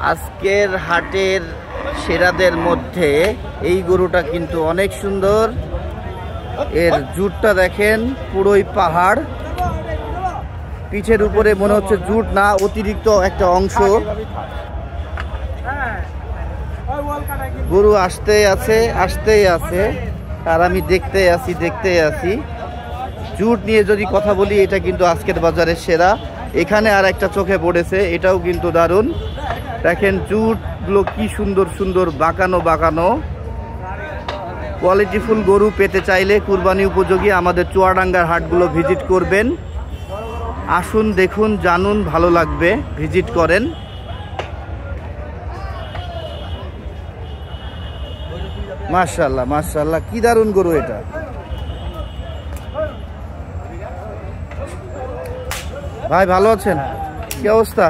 আজকের হাটের সেরাদের মধ্যে এই গরুটা কিন্তু অনেক সুন্দর। এর জুটটা দেখেন, পুরোই পাহাড়। পিঠের উপরে মনে হচ্ছে জুট না, অতিরিক্ত একটা অংশ। গরু আসতেই আছে আর আমি দেখতেই আছি। জুট নিয়ে যদি কথা বলি, এটা কিন্তু আজকের বাজারের সেরা। এখানে আর একটা চোখে পড়েছে, এটাও কিন্তু দারুণ। দেখেন জুটগুলো কি সুন্দর সুন্দর বাঁকানো। কোয়ালিটিফুল গরু পেতে চাইলে কুরবানি উপযোগী আমাদের চুয়াডাঙ্গার হাটগুলো ভিজিট করবেন। আসুন, দেখুন, জানুন, ভালো লাগবে, ভিজিট করেন। মাশাআল্লাহ কি দারুণ গরু এটা। ভাই ভালো আছেন? কি অবস্থা?